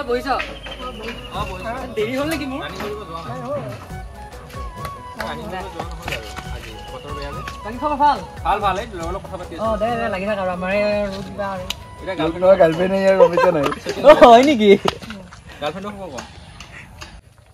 বহিছ দেৰি হ'ল নেকি মোৰ ভাল ভাল এই লগৰ কথা পাতি আছো দে দে লাগি থাক আৰু আমাৰ কিবা আৰু এটা গাৰ্লফ্ৰেণ্ড নাই আৰু ৰমিতা নাই হয় নেকি গাৰ্লফ্ৰেণ্ডক কম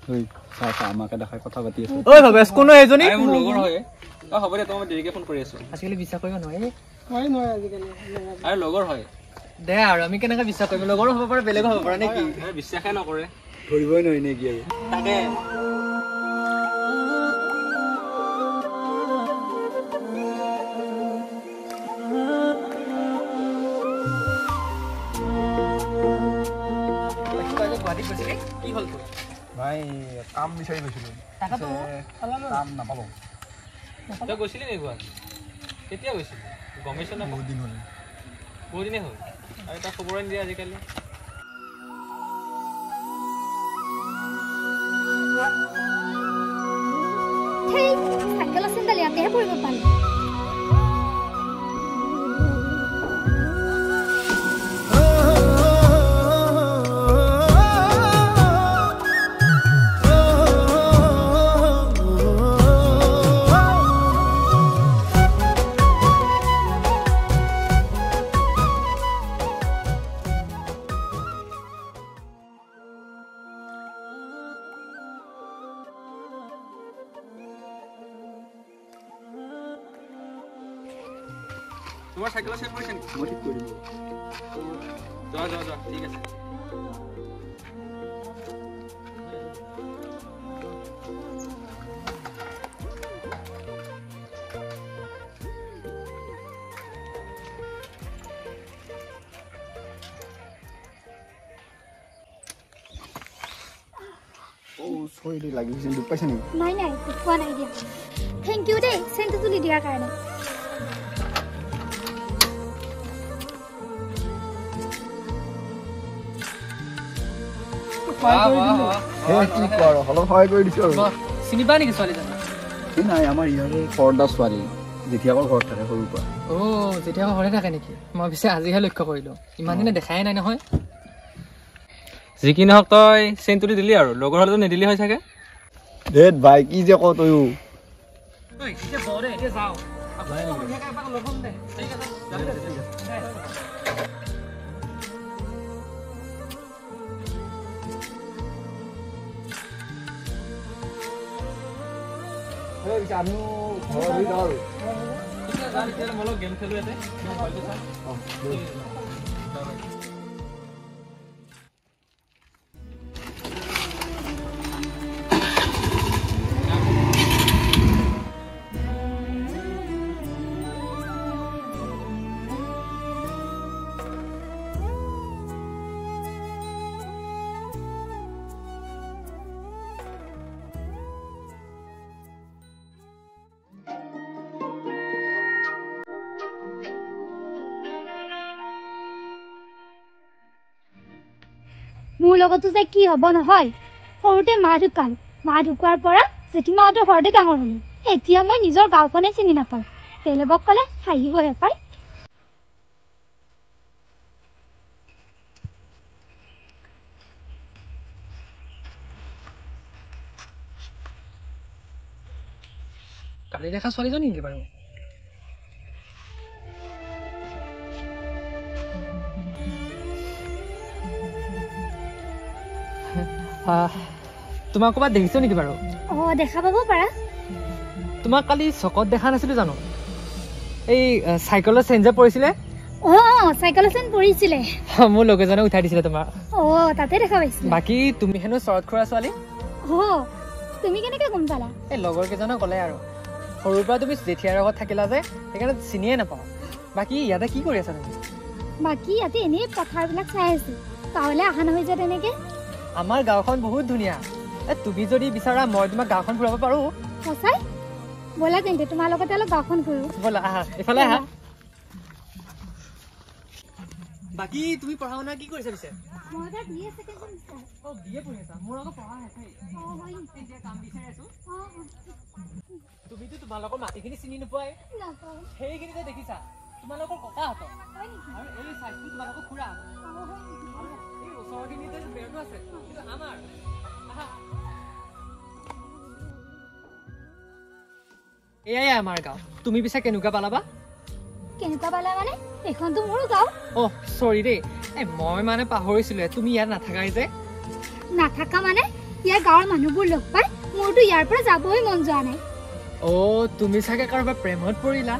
হই চাচা আমাকে দেখাই কথা পাতি আছে ঐ ভবেশ কোন এজনী মোৰ লগৰ হয় হ'ব দে তুমি দেৰিকে ফোন কৰি আছো আজিকালি বিশ্বাস কৰিব নোৱাৰি নহয় আজিকালি আৰু লগৰ হয় দে আৰু আমি কেনেকৈ বিশ্বাস কৰিম লগৰ হ'ব পাৰে বেলেগ হ'ব পাৰে নেকি বিশ্বাসে নকৰে ধৰিবই নোৱাৰি নেকি আৰু তাকে কি হ'ল ভাই কাম বিচাৰি গৈছিলো কাম নাপালো তই গৈছিলি নে গুৱাহাটী কেতিয়া গৈছিলি গমেছ না বহুত দিন হ'ল বহুত দিনে হ'ল আৰু এটা খবৰ নিদিয়ে আজিকালি হেই সাইকেল চেন্ডেল ইয়াতেহে পৰিব পাৰি তোমার সাইকেল সেট করেছেন মই ঠিক করে দেব যা যা যা ঠিক আছে ও সরি লাগিছে দুখ পাইছ নি নাই নাই কোৱা নাই দিয়া থ্যাংক ইউ দে সেন্ট তুলি দিয়াৰ কাৰণে কি কৰ হলক সহায় কৰি দিছো আৰু চিনিবা নেকি ছোৱালীজন কি নাই আমাৰ ইয়াৰে ফৰদা ছোৱালী জেঠিয়াকৰ ঘৰত থাকে সৰুৰ পৰা জেঠিয়াকৰ ঘৰতে থাকে নেকি মই পিছে আজিহে লক্ষ্য কৰিলো ইমান দিনে দেখাই নাই নহয় যি কি নহওক তই চেণ্টুৰি দিলি আৰু লগৰ হ'লেতো নিদিলি হয় চাগে ধেত ভাই কি যে ক তয়ো আমি ঘৰ যাওঁ আৰু গেম খেলো ইয়াতে মোৰ লগতো যে কি হ'ব নহয় সৰুতে মা ঢুকোৱাৰ পৰা জেঠিমাহঁতৰ ঘৰতে ডাঙৰ হ'লো এতিয়া মই নিজৰ গাঁওখনে চিনি নাপাওঁ বেলেগক ক'লে হাঁহিবহে পায় কালি দেখা ছোৱালীজনী নেকি বাৰু তোমাক ক'ৰবাত দেখিছো নেকি বাৰু দেখা পাব পাৰা তোমাক কালি চকত দেখা নাছিলো জানো এই চাইকেলৰ চেইন যে পৰিছিলে চাইকেলৰ চেইন পৰিছিলে মোৰ লগ এজনে উঠাই দিছিলে তোমাৰ তাতে দেখা পাইছিলো বাকী তুমি হেনো চৰত খুৰা ছোৱালী তুমি কেনেকৈ গম পালা এই লগৰ কেইজনে ক'লে আৰু সৰুৰ পৰা তুমি জেঠিয়াৰ লগত থাকিলা যে সেইকাৰণে চিনিয়ে নাপাওঁ বাকী ইয়াতে কি কৰি আছা তুমি বাকী ইয়াতে এনেই পথাৰবিলাক চাই আছো গাঁৱলৈ অহা নহয় যে তেনেকে আমাৰ গাঁওখন বহুত ধুনীয়া তুমি যদি বিচাৰা মই তোমাক গাঁওখন ফুৰাব পাৰো সঁচাই ব'লা তেন্তে তোমাৰ লগতে অলপ গাঁওখন ফুৰো ব'লা আহা এইফালে আহা বাকী তুমি পঢ়া শুনা কি কৰিছা পিছে মই এটা বিএ সেকেন্ড সেমিস্টাৰ বিএ পঢ়ি আছা মোৰ আকৌ পঢ়া শেষেই হয় এতিয়া কাম বিচাৰি আছো তুমিতো তোমালোকৰ মাটিখিনি চিনি নোপোৱাই সেইখিনিতে দেখিছা তোমালোকৰ ককাহঁতক আৰু এই চাইডটো তোমালোকৰ খুৰা ওচৰখিনিতে বেৰটো আছে কিন্তু আমাৰ এয়াই আমাৰ গাঁও তুমি পিছে কেনেকুৱা পালাবা কেনেকুৱা পালা মানে এখনতো মোৰো গাঁও অ সৰি দেই মই মানে পাহৰিছিলো তুমি ইয়াত নাথাকাই যে নাথাকা মানে ইয়াৰ গাঁৱৰ মানুহবোৰ লগ পাই মোৰতো ইয়াৰ পৰা যাবই মন যোৱা নাই অ তুমি চাগে কাৰোবাৰ প্ৰেমত পৰিলা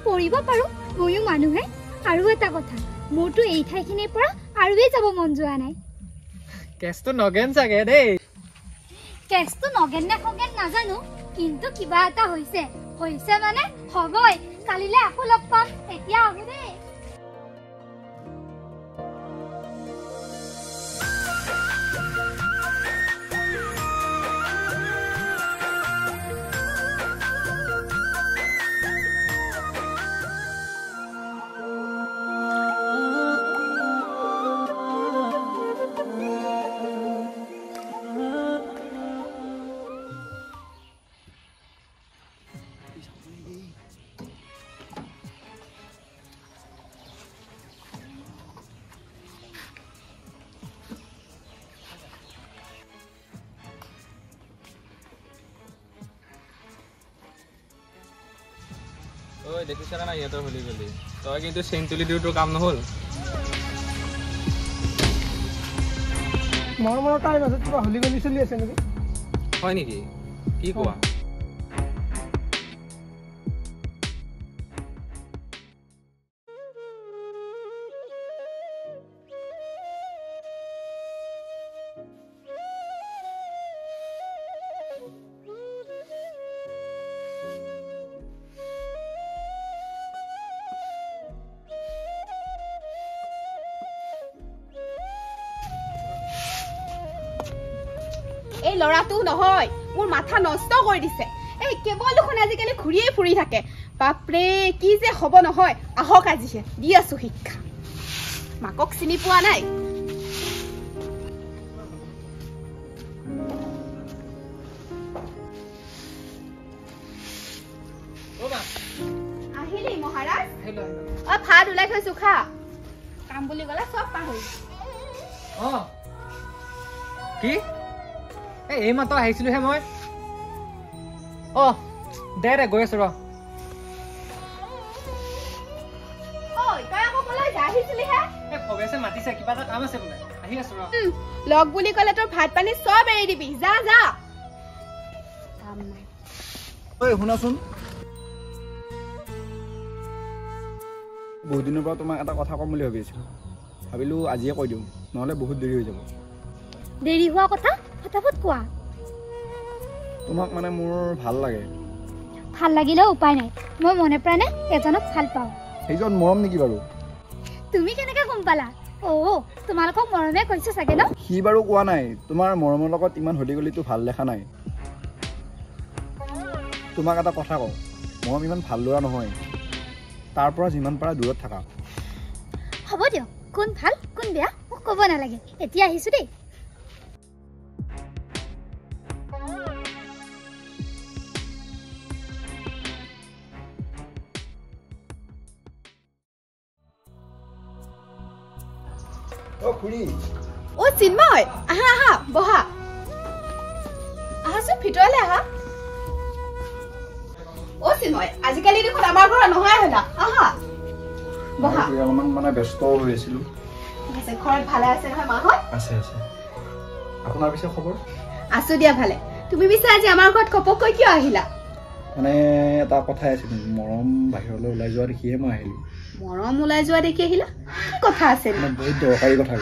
পৰিব পাৰো ময়ো মানুহে আৰু এটা কথা মোৰতো এই ঠাইখিনিৰ পৰা আৰুৱে যাব মন যোৱা নাই কেছটো নগেন চাগে দেই কেছটো নগেন নে খগেন নাজানো কিন্তু কিবা এটা হৈছে মানে হবই কালিলে আকৌ লগ পাম এতিয়া আহো দেই ঐ দেখিছ না ইহঁতৰ হলি গলি তই কিন্তু চেঞ্চুলি দিও তোৰ কাম নহল মৰমৰ টাইম আছে কিবা হলি গলি চলি আছে নেকি হয় নেকি কি কোৱা এই লৰাটো নহয় মোৰ মাথা নষ্ট কৰি দিছে এই কেৱল দেখোন আজিকালি ঘূৰিয়ে ফুৰি থাকে বাপৰে কি যে হ'ব নহয় আহক আজিহে দি আছো শিক্ষা মাকক চিনি পোৱা নাই আহিলি মহাৰাজ অ ভাত ওলাই থৈছো খা কাম বুলি গলে চব পাহৰি অ কি এই মাত্ৰ আহিছিলোহে মই অ দে গৈ আছো ৰ মাতিছে কিবা এটা কাম আছে বোলে আহি আছো ৰ লগ বুলি কলে তোৰ ভাত পানী চব এৰি দিবি যা যা ঐ শুনাচোন বহুত দিনৰ পৰা তোমাক এটা কথা ক'ম বুলি ভাবি আছিলো ভাবিলো আজিয়ে কৈ দিওঁ নহ'লে বহুত দেৰি হৈ যাব দেৰি হোৱা কথা ফটাফট কোৱা তোমাক মানে মোৰ ভাল লাগে ভাল লাগিলেও উপায় নাই মই মনে প্ৰাণে এজনক ভাল পাওঁ সেইজন মৰম নেকি বাৰু তুমি কেনেকৈ গম পালা অ তোমালোকক মৰমে কৈছে চাগে ন সি বাৰু কোৱা নাই তোমাৰ মৰমৰ লগত ইমান হলি গলিটো ভাল দেখা নাই তোমাক এটা কথা কওঁ মৰম ইমান ভাল ল'ৰা নহয় তাৰ পৰা যিমান পাৰা দূৰত থাকা হ'ব দিয়ক কোন ভাল কোন বেয়া মোক ক'ব নালাগে এতিয়া আহিছো দেই ও চিন্ময় আহা আহা বহা আহাচোন ভিতৰলে আহা ও চিন্ময় আজিকালি দেখোন আমাৰ ঘৰত নহয় হলা আহা বহা অলপমান মানে ব্যস্ত হৈ আছিলো আছে ঘৰত ভালে আছে নহয় মাহঁত আছে আছে আপোনাৰ পিছে খবৰ আছো দিয়া ভালে তুমি পিছে আজি আমাৰ ঘৰত কপককৈ কিয় আহিলা মানে এটা কথাই আছিল মৰম বাহিৰলৈ ওলাই যোৱা দেখিয়ে মই আহিলো মৰম ওলাই যোৱা দেখি আহিলা কি কথা আছে বহুত দৰকাৰী কথা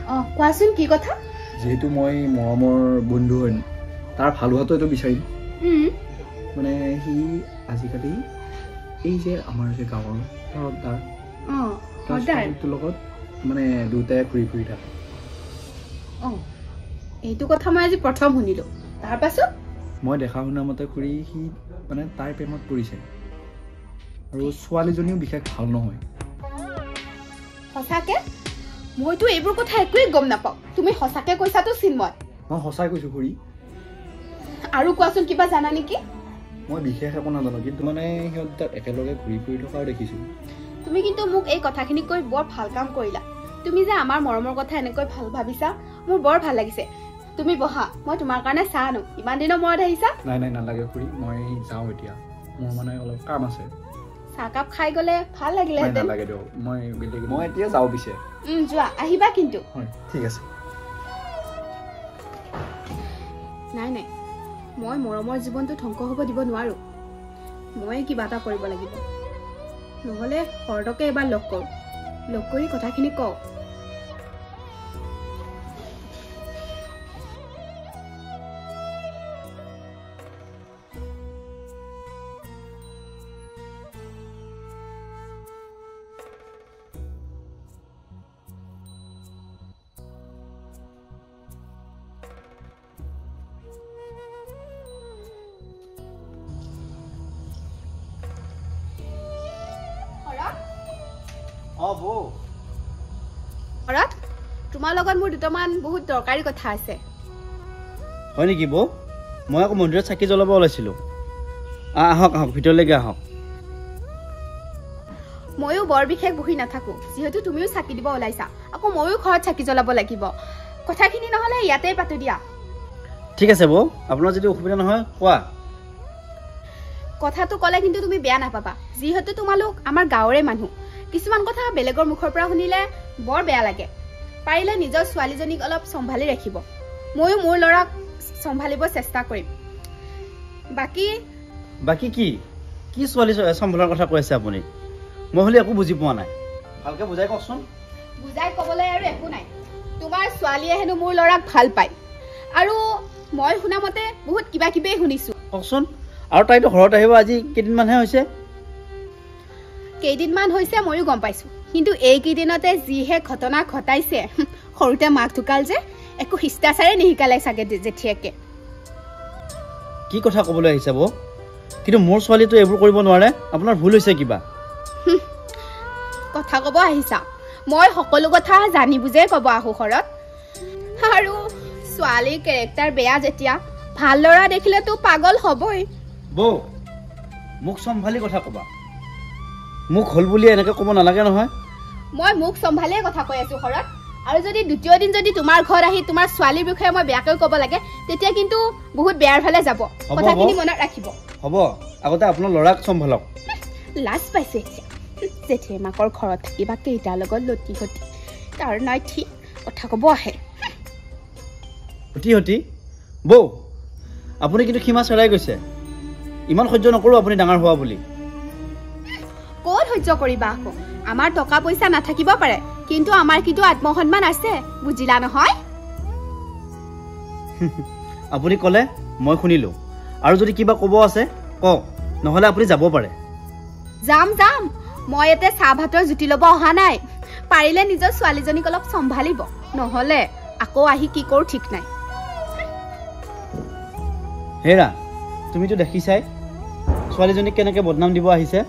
অ কোৱাচোন কি কথা যেহেতু মই মৰমৰ বন্ধু হয় তাৰ ভাল হোৱাটো এইটো বিচাৰিম মানে সি আজিকালি এই যে আমাৰ যে গাঁৱৰ তাৰ লগত মানে দুটাই ঘূৰি ফুৰি থাকে এইটো কথা মই আজি প্ৰথম শুনিলো তাৰ পাছত মই দেখা শুনা মতে খুৰী সি মানে তাইৰ প্ৰেমত পৰিছে আৰু ছোৱালীজনীও বিশেষ ভাল নহয় সঁচাকে মইতো এইবোৰ কথা একোৱেই গম নাপাওঁ তুমি সঁচাকে কৈছাতো চিন্ময় মই সঁচাই কৈছো খুৰী আৰু কোৱাচোন কিবা জানা নেকি মই বিশেষ একো নাজানো কিন্তু মানে সিহঁত একেলগে ঘূৰি ফুৰি থকাও দেখিছো তুমি কিন্তু মোক এই কথাখিনি কৈ বৰ ভাল কাম কৰিলা তুমি যে আমাৰ মৰমৰ কথা এনেকৈ ভাল ভাবিছা মোৰ বৰ ভাল লাগিছে তুমি বহা মই তোমাৰ কাৰণে চাহ আনো ইমান দিনৰ মূৰত আহিছা নাই নাই নালাগে খুৰী মই যাওঁ এতিয়া মোৰ মানে অলপ কাম আছে চাহকাপ খাই গ'লে ভাল লাগিলেহেঁতেন নালাগে দিয়ক মই এতিয়া যাওঁ পিছে যোৱা আহিবা কিন্তু হয় ঠিক আছে নাই নাই মই মৰমৰ জীৱনটো ধ্বংস হ'ব দিব নোৱাৰো মই কিবা এটা কৰিব লাগিব নহ'লে হৰদকে এবাৰ লগ কৰোঁ লগ কৰি কথাখিনি কওঁ তোমাৰ লগত মোৰ দুটামান বহুত দৰকাৰী কথা আছে হয় নেকি বৌ মই আকৌ মন্দিৰত চাকি জ্বলাব ওলাইছিলো আহক আহক ভিতৰলৈকে আহক ময়ো বৰ বিশেষ বহি নাথাকো যিহেতু তুমিও চাকি দিব ওলাইছা আকৌ ময়ো ঘৰত চাকি জ্বলাব লাগিব কথাখিনি নহ'লে ইয়াতে পাতো দিয়া ঠিক আছে বৌ আপোনাৰ যদি অসুবিধা নহয় কোৱা কথাটো ক'লে কিন্তু তুমি বেয়া নাপাবা যিহেতু তোমালোক আমাৰ গাঁৱৰে মানুহ কিছুমান কথা বেলেগৰ মুখৰ পৰা শুনিলে বৰ বেয়া লাগে পাৰিলে নিজৰ ছোৱালীজনীক অলপ চম্ভালি ৰাখিব ময়ো মোৰ ল'ৰাক চম্ভালিব চেষ্টা কৰিম বাকী কি ছোৱালী চম্ভালাৰ কথা কৈ আছে আপুনি মই হ'লে একো বুজি পোৱা নাই ভালকে বুজাই কওকচোন বুজাই ক'বলৈ আৰু একো নাই তোমাৰ ছোৱালীয়ে হেনো মোৰ ল'ৰাক ভাল পায় আৰু মই শুনা মতে বহুত কিবা কিবিয়ে শুনিছো কওকচোন আৰু তাইতো ঘৰত আহিব আজি কেইদিনমানহে হৈছে কেইদিনমান হৈছে ময়ো গম পাইছো কিন্তু এইকেইদিনতে যিহে ঘটনা ঘটাইছে সৰুতে মাক ঢুকাল যে একো শিষ্টাচাৰে নিশিকালে চাগে জেঠিয়েকে কি কথা ক'বলৈ আহিছে বৌ কিন্তু মোৰ ছোৱালীটো এইবোৰ কৰিব নোৱাৰে আপোনাৰ ভুল হৈছে কিবা কথা ক'ব আহিছা মই সকলো কথা জানি বুজিয়ে ক'ব আহো ঘৰত আৰু ছোৱালীৰ কেৰেক্টাৰ বেয়া যেতিয়া ভাল ল'ৰা দেখিলেতো পাগল হ'বই বৌ মোক চম্ভালি কথা ক'বা মোক হ'ল বুলি এনেকৈ ক'ব নালাগে নহয় মই মোক চম্ভালিয়ে কথা কৈ আছো ঘৰত আৰু যদি দ্বিতীয় দিন যদি তোমাৰ ঘৰত আহি তোমাৰ ছোৱালীৰ বিষয়ে মই বেয়াকৈ ক'ব লাগে তেতিয়া কিন্তু বহুত বেয়াৰ ফালে যাব কথাখিনি মনত ৰাখিব হ'ব আগতে আপোনাৰ ল'ৰাক চম্ভালক লাজ পাইছে এতিয়া জেঠিয়ে মাকৰ ঘৰত থাকিবা কেইটাৰ লগত লটি ঘটি তাৰ নাই ঠিক কথা ক'ব আহে অতি বৌ আপুনি কিন্তু সীমা চৰাই গৈছে ইমান সহ্য নকৰোঁ আপুনি ডাঙৰ হোৱা বুলি ক'ত সহ্য কৰিবা আকৌ আমাৰ টকা পইচা নাথাকিব পাৰে কিন্তু আমাৰ কিন্তু আত্মসন্মান আছে বুজিলা নহয় আপুনি ক'লে মই শুনিলোঁ আৰু যদি কিবা ক'ব আছে কওক নহ'লে আপুনি যাব পাৰে যাম মই এতে চাহ ভাতৰ জুতি ল'ব অহা নাই পাৰিলে নিজৰ ছোৱালীজনীক অলপ চম্ভালিব নহ'লে আকৌ আহি কি কৰোঁ ঠিক নাই হেৰা তুমিতো দেখিছাই ছোৱালীজনীক কেনেকৈ বদনাম দিব আহিছে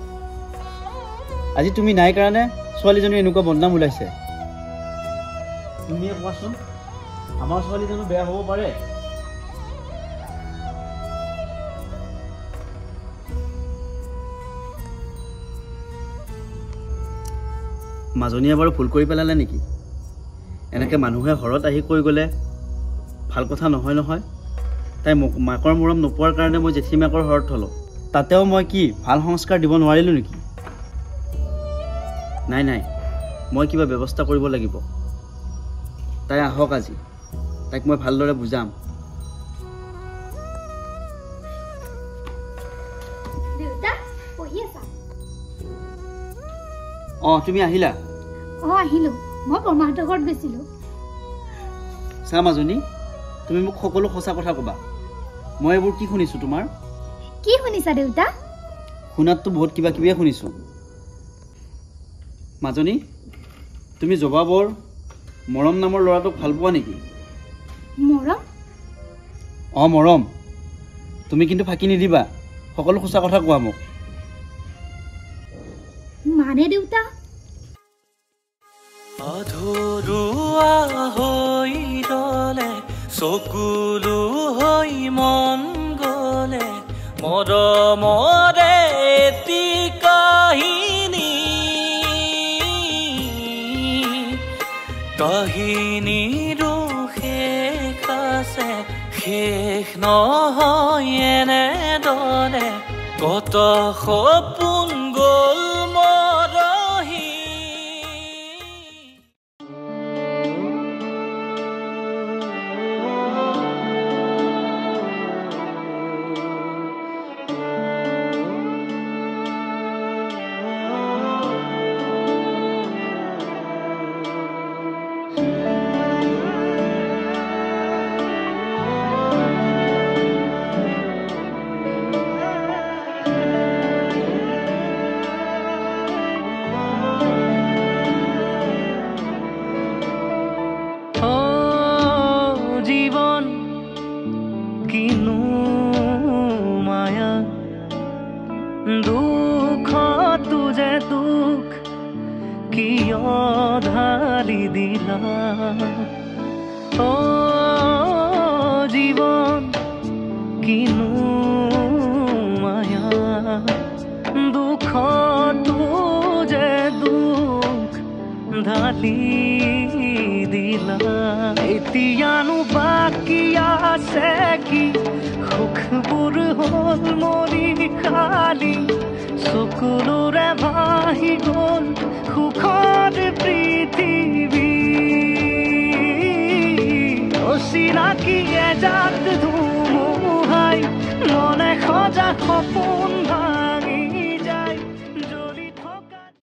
আজি তুমি নাই কাৰণে ছোৱালীজনীৰ এনেকুৱা বদনাম ওলাইছে তুমিয়ে কোৱাচোন আমাৰ ছোৱালী জানো বেয়া হ'ব পাৰে মাজনীয়ে বাৰু ভুল কৰি পেলালে নেকি এনেকৈ মানুহে ঘৰত আহি কৈ গ'লে ভাল কথা নহয় তাই মাকৰ মৰম নোপোৱাৰ কাৰণে মই জেঠী মাকৰ ঘৰত থলোঁ তাতেও মই কি ভাল সংস্কাৰ দিব নোৱাৰিলোঁ নেকি নাই মই কিবা ব্যৱস্থা কৰিব লাগিব তাই আহক আজি তাইক মই ভালদৰে বুজাম তুমি আহিলা আহিলোঁ মই বৰমাহঁতৰ ঘৰত গৈছিলোঁ চা মাজনী তুমি মোক সকলো সঁচা কথা ক'বা মই এইবোৰ কি শুনিছোঁ তোমাৰ কি শুনিছা দেউতা শুনাততো বহুত কিবা কিবিয়ে শুনিছোঁ মাজনী তুমি জবাবৰ মৰম নামৰ ল'ৰাটোক ভাল পোৱা নেকি মৰম তুমি কিন্তু ফাঁকি নিদিবা সকলো সঁচা কথা কোৱা মোক মানে দেউতা আধৰুৱা হৈ ৰলে চকুলো হৈ মন গলে মৰমৰে এটি কাহিনী নহয় এনেদৰে কত সপোন গ'ল মৰহি দুখ তুজে দুখ কিয় ঢালি দিলা ও জীৱন কিনো মায়া দুখ তুজে দুখ ঢালি দিলা এতিয়ানো বাকী আছে কি সুখবোৰ হ'ল মৰি খালি চকুলোৰে ভাহি গ'ল সুখৰ পৃথিৱী অচিনাকি এজাক ধুমুহাই মনে সজা সপোন